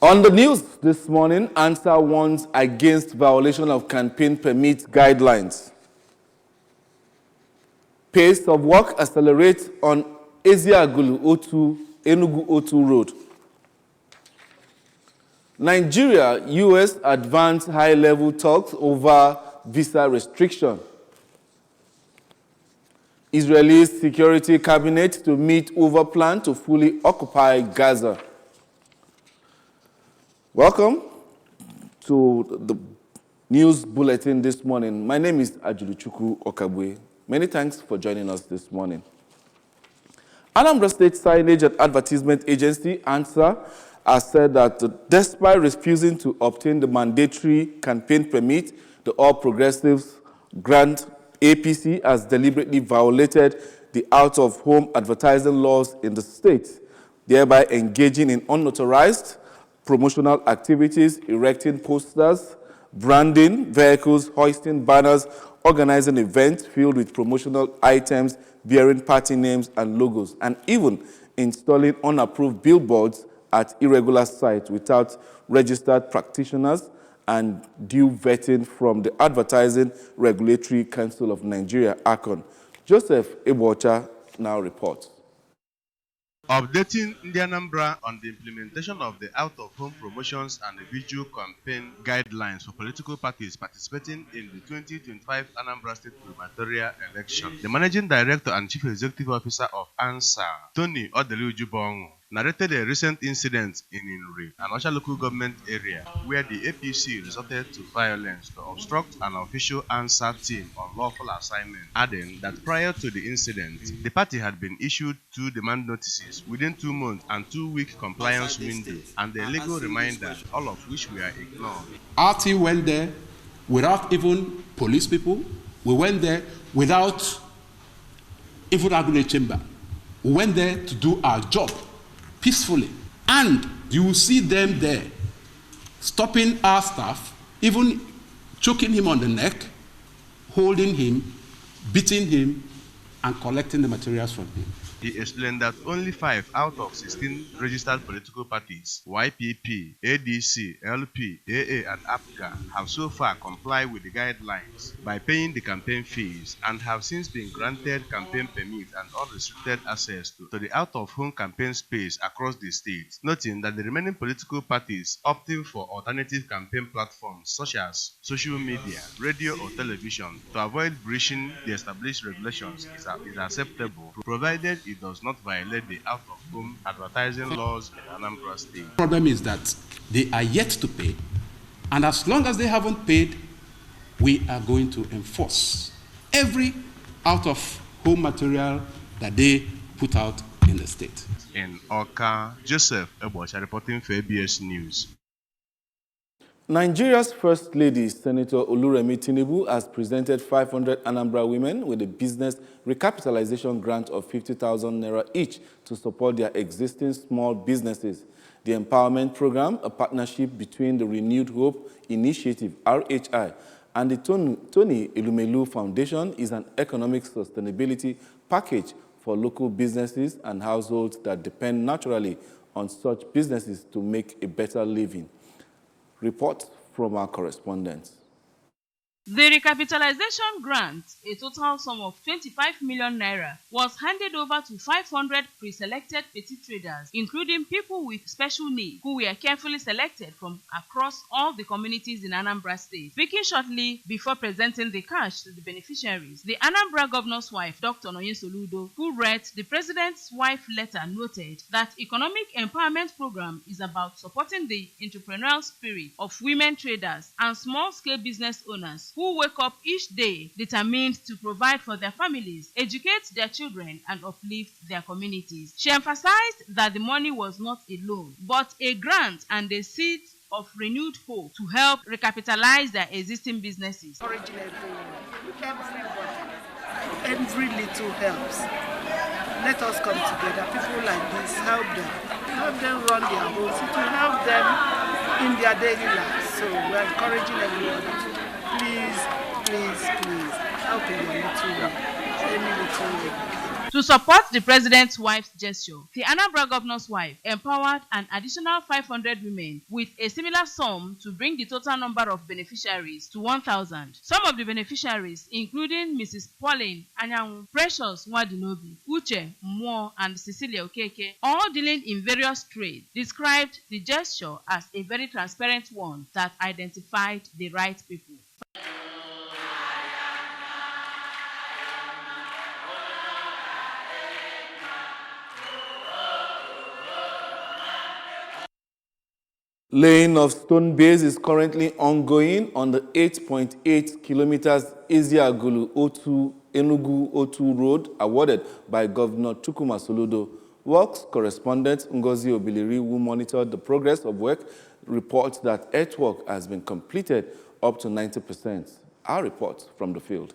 On the news this morning, ANSA warns against violation of campaign permit guidelines. Pace of work accelerates on Eziagulu O2, Enugu O2 road. Nigeria, US advance high-level talks over visa restriction. Israeli security cabinet to meet over plan to fully occupy Gaza. Welcome to the news bulletin this morning. My name is Ajuluchukwu Okabwe. Many thanks for joining us this morning. Anambra State Signage and Advertisement Agency, ANSA, has said that despite refusing to obtain the mandatory campaign permit, the All Progressives Grant APC has deliberately violated the out-of-home advertising laws in the state, thereby engaging in unauthorized promotional activities, erecting posters, branding vehicles, hoisting banners, organizing events filled with promotional items bearing party names and logos, and even installing unapproved billboards at irregular sites without registered practitioners and due vetting from the Advertising Regulatory Council of Nigeria, ACON. Joseph Ebocha now reports. Updating the Anambra on the implementation of the out-of-home promotions and the visual campaign guidelines for political parties participating in the 2025 Anambra State gubernatorial election. The Managing Director and Chief Executive Officer of ANSA, Tony Odelujubongu, narrated a recent incident in Inri, an Osha local government area, where the APC resorted to violence to obstruct an official ANSA team on lawful assignment, adding that prior to the incident, the party had been issued 2 demand notices within 2 months and 2-week compliance window, and a legal reminder, all of which were ignored. Our team went there without even police people. We went there without even having a chamber. We went there to do our job peacefully. And you will see them there stopping our staff, even choking him on the neck, holding him, beating him, and collecting the materials from him. He explained that only 5 out of 16 registered political parties, YPP, ADC, LP, AA, and APGA, have so far complied with the guidelines by paying the campaign fees and have since been granted campaign permits and unrestricted access to the out-of-home campaign space across the state, noting that the remaining political parties opting for alternative campaign platforms such as social media, radio, or television to avoid breaching the established regulations is acceptable, provided it does not violate the out-of-home advertising laws in Anambra State. The problem is that they are yet to pay, and as long as they haven't paid, we are going to enforce every out-of-home material that they put out in the state. In Oka, Joseph Ebocha reporting for ABS News. Nigeria's First Lady, Senator Oluremi Tinubu, has presented 500 Anambra women with a business recapitalization grant of 50,000 naira each to support their existing small businesses. The empowerment program, a partnership between the Renewed Hope Initiative, RHI, and the Tony Elumelu Foundation, is an economic sustainability package for local businesses and households that depend naturally on such businesses to make a better living. Report from our correspondents. The recapitalization grant, a total sum of 25 million naira, was handed over to 500 pre-selected petty traders, including people with special needs, who were carefully selected from across all the communities in Anambra State. Speaking shortly before presenting the cash to the beneficiaries, the Anambra governor's wife, Dr. Noye Soludo, who read the president's wife letter, noted that economic empowerment program is about supporting the entrepreneurial spirit of women traders and small-scale business owners who wake up each day determined to provide for their families, educate their children, and uplift their communities. She emphasized that the money was not a loan, but a grant and a seed of renewed hope to help recapitalize their existing businesses. Every little helps. Let us come together. People like this, help them run their homes. It will help them in their daily lives. So we're encouraging everyone. Please, help in your little way. Any little way. To support the president's wife's gesture, the Anambra governor's wife empowered an additional 500 women with a similar sum to bring the total number of beneficiaries to 1,000. Some of the beneficiaries, including Mrs. Pauline Anyanwu, Precious Nwadinobi, Uche Mmụọ, and Cecilia Okeke, all dealing in various trades, described the gesture as a very transparent one that identified the right people. Laying of stone base is currently ongoing on the 8.8 kilometers Eziagulu-Otu Enugu-Otu road awarded by Governor Chukwuma Soludo. Works correspondent Ngozi Obiliri, who monitored the progress of work, reports that earthwork has been completed up to 90%. Our report from the field.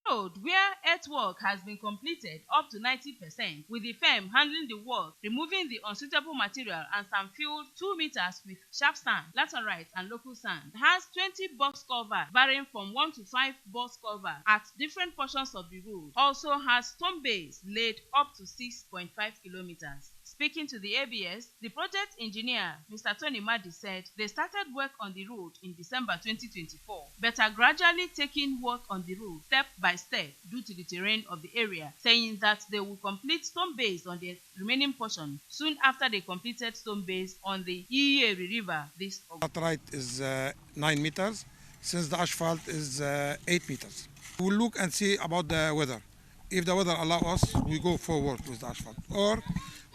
Road where earthwork has been completed up to 90%, with the firm handling the work, removing the unsuitable material and sand filled 2 meters with sharp sand, laterite and local sand. It has 20 box cover varying from 1 to 5 box cover at different portions of the road. Also has stone base laid up to 6.5 kilometers. Speaking to the ABS, the project engineer, Mr. Tony Madi, said they started work on the road in December 2024, but are gradually taking work on the road step by step due to the terrain of the area, saying that they will complete stone base on the remaining portion soon after they completed stone base on the Iyeri River this August. Laterite is 9 meters, since the asphalt is 8 meters. We'll look and see about the weather. If the weather allows us, we go forward with the asphalt. Or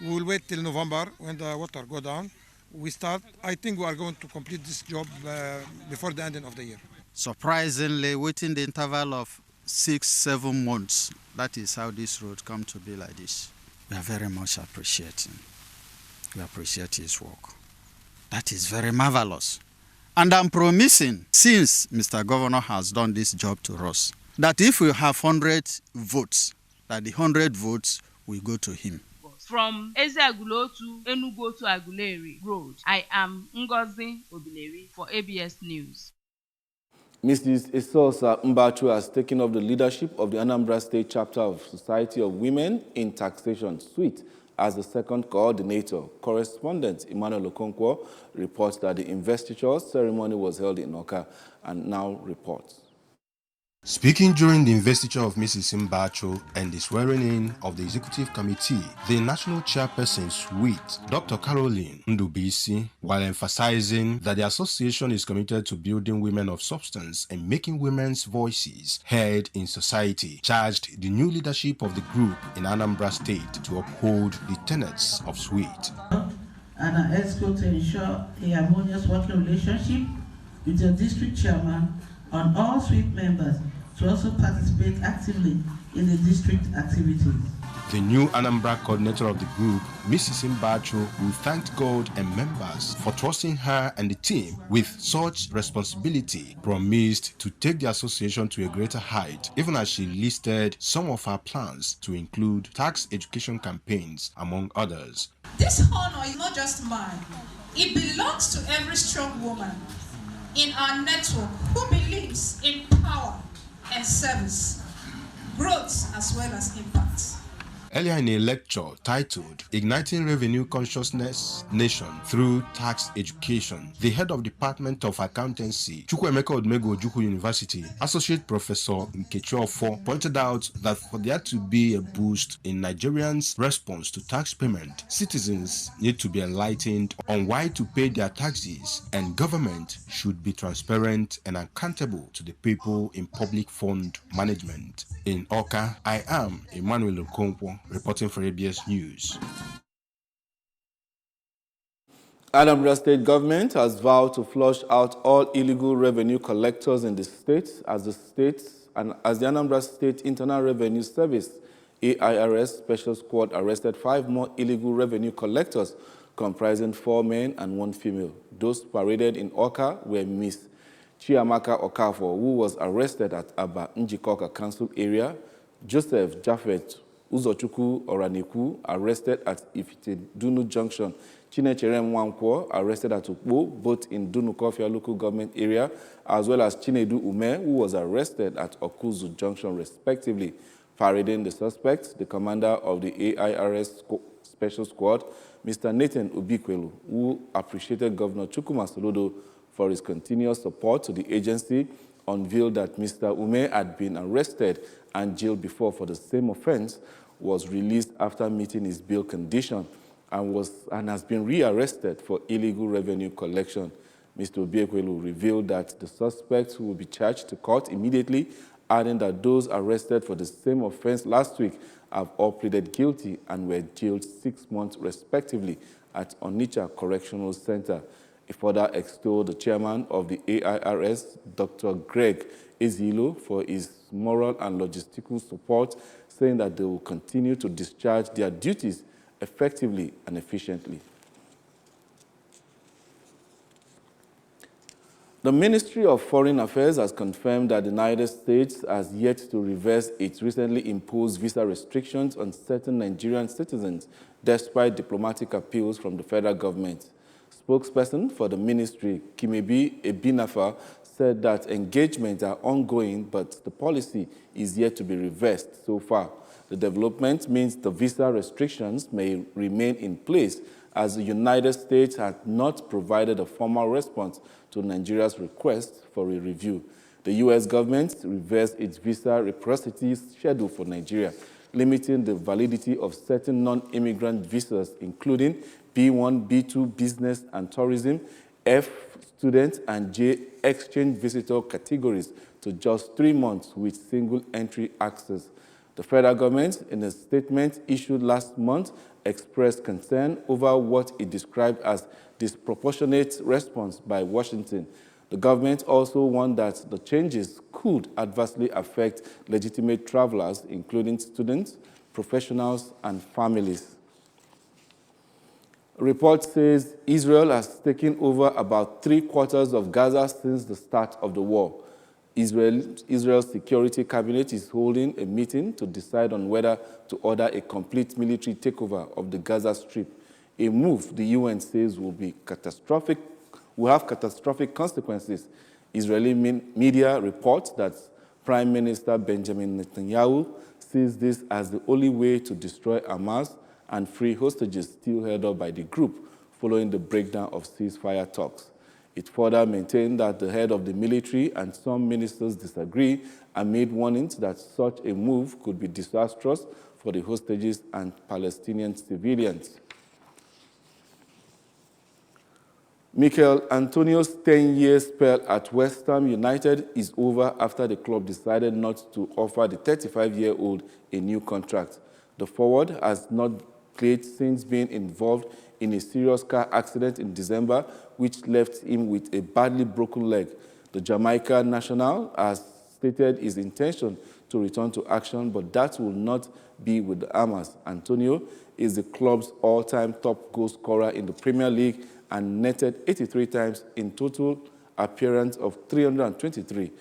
we'll wait till November when the water go down. We start. I think we are going to complete this job before the ending of the year. Surprisingly, within the interval of 6-7 months, that is how this road come to be like this. We are very much appreciating. We appreciate his work. That is very marvelous. And I'm promising, since Mr. Governor has done this job to us, that if we have 100 votes, that the 100 votes will go to him. From Eziagulu to Enugu to Aguleri Road, I am Ngozi Obiliri for ABS News. Mrs. Esosa Mbachu has taken up the leadership of the Anambra State Chapter of Society of Women in Taxation Suite as the second coordinator. Correspondent Emmanuel Okonkwo reports that the investiture ceremony was held in Oka and now reports. Speaking during the investiture of Mrs. Mbacho and the swearing-in of the Executive Committee, the National Chairperson Suite, Dr. Caroline Ndubisi, while emphasizing that the association is committed to building women of substance and making women's voices heard in society, charged the new leadership of the group in Anambra State to uphold the tenets of Suite. And are executed to ensure a harmonious working relationship with the district chairman on all Suite members to also participate actively in the district activities. The new Anambra coordinator of the group, Mrs. Mbacho, who thanked God and members for trusting her and the team with such responsibility, promised to take the association to a greater height, even as she listed some of her plans to include tax education campaigns, among others. This honor is not just mine. It belongs to every strong woman in our network who believes in power and service, growth as well as impact. Earlier in a lecture titled Igniting Revenue Consciousness Nation Through Tax Education, the head of Department of Accountancy, Chukwuemeka Odumegwu Ojukwu University, Associate Professor Nkechi Ofo, pointed out that for there to be a boost in Nigerians' response to tax payment, citizens need to be enlightened on why to pay their taxes, and government should be transparent and accountable to the people in public fund management. In Oka, I am Emmanuel Okonkwo, reporting for ABS News. Anambra State government has vowed to flush out all illegal revenue collectors in the state as the Anambra State Internal Revenue Service AIRS Special Squad arrested 5 more illegal revenue collectors comprising 4 men and 1 female. Those paraded in Oka were Miss Chiamaka Okafor, who was arrested at Aba Njikoka Council area, Joseph Japheth Uzochukwu Oraneku, arrested at Ifite Dunu Junction, Chinechere Mwankwo, arrested at Ukpo, both in Dunukofia local government area, as well as Chinedu Ume, who was arrested at Okuzu Junction, respectively. Parading the suspect, the commander of the AIRS Special Squad, Mr. Nathan Obikwelu, who appreciated Governor Chukwuma Soludo for his continuous support to the agency, unveiled that Mr. Ume had been arrested and jailed before for the same offense, was released after meeting his bail condition, and has been rearrested for illegal revenue collection. Mr. Obikwelu revealed that the suspects will be charged to court immediately, adding that those arrested for the same offense last week have all pleaded guilty and were jailed 6 months respectively at Onitsha Correctional Center. He further extolled the chairman of the AIRS, Dr. Greg Ezilo, for his moral and logistical support, saying that they will continue to discharge their duties effectively and efficiently. The Ministry of Foreign Affairs has confirmed that the United States has yet to reverse its recently imposed visa restrictions on certain Nigerian citizens, despite diplomatic appeals from the federal government. Spokesperson for the ministry, Kimebi Ebinafa, said that engagements are ongoing, but the policy is yet to be reversed so far. The development means the visa restrictions may remain in place, as the United States has not provided a formal response to Nigeria's request for a review. The U.S. government reversed its visa reciprocity schedule for Nigeria, limiting the validity of certain non-immigrant visas, including B1, B2, business and tourism, F, student, and J, exchange visitor categories to just 3 months with single entry access. The federal government, in a statement issued last month, expressed concern over what it described as disproportionate response by Washington. The government also warned that the changes could adversely affect legitimate travelers, including students, professionals, and families. A report says Israel has taken over about 3/4 of Gaza since the start of the war. Israel's Security Cabinet is holding a meeting to decide on whether to order a complete military takeover of the Gaza Strip, a move the UN says will have catastrophic consequences. Israeli media report that Prime Minister Benjamin Netanyahu sees this as the only way to destroy Hamas and free hostages still held up by the group following the breakdown of ceasefire talks. It further maintained that the head of the military and some ministers disagree and made warnings that such a move could be disastrous for the hostages and Palestinian civilians. Mikel Antonio's 10-year spell at West Ham United is over after the club decided not to offer the 35-year-old a new contract. The forward has not played since being involved in a serious car accident in December, which left him with a badly broken leg. The Jamaica national has stated his intention to return to action, but that will not be with the Hammers. Antonio is the club's all-time top goal scorer in the Premier League and netted 83 times in total appearance of 323.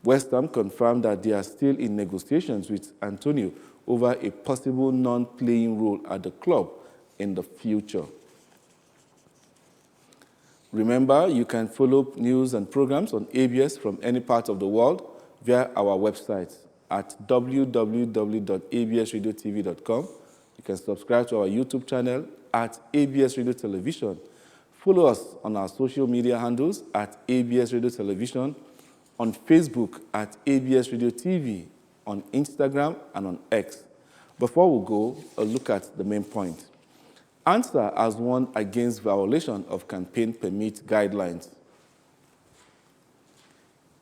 West Ham confirmed that they are still in negotiations with Antonio over a possible non-playing role at the club in the future. Remember, you can follow news and programs on ABS from any part of the world via our website at www.absradiotv.com. You can subscribe to our YouTube channel at ABS Radio Television. Follow us on our social media handles at ABS Radio Television, on Facebook at ABS Radio TV, on Instagram and on X. Before we go, a look at the main point. ANSA has warned against violation of campaign permit guidelines.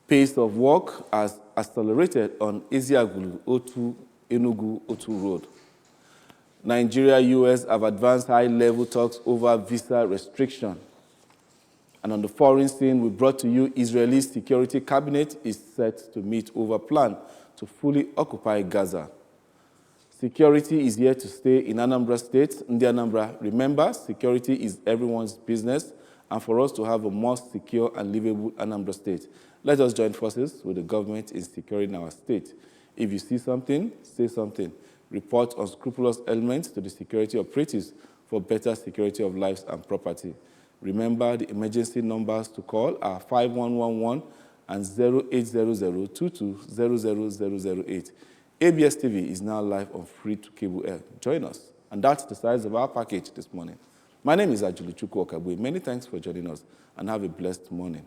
Pace of work has accelerated on Eziagulu Otu Enugu Otu Road. Nigeria-US have advanced high-level talks over visa restriction. And on the foreign scene, we brought to you Israeli Security Cabinet is set to meet over plan to fully occupy Gaza. Security is here to stay in Anambra State. In the Anambra, remember, security is everyone's business, and for us to have a more secure and livable Anambra State, let us join forces with the government in securing our state. If you see something, say something. Report unscrupulous elements to the security operatives for better security of lives and property. Remember, the emergency numbers to call are 5111 and 0800 22 00008. ABS TV is now live on free-to-cable air. Join us. And that's the size of our package this morning. My name is Ajulu Chukwu Okabwe. Many thanks for joining us, and have a blessed morning.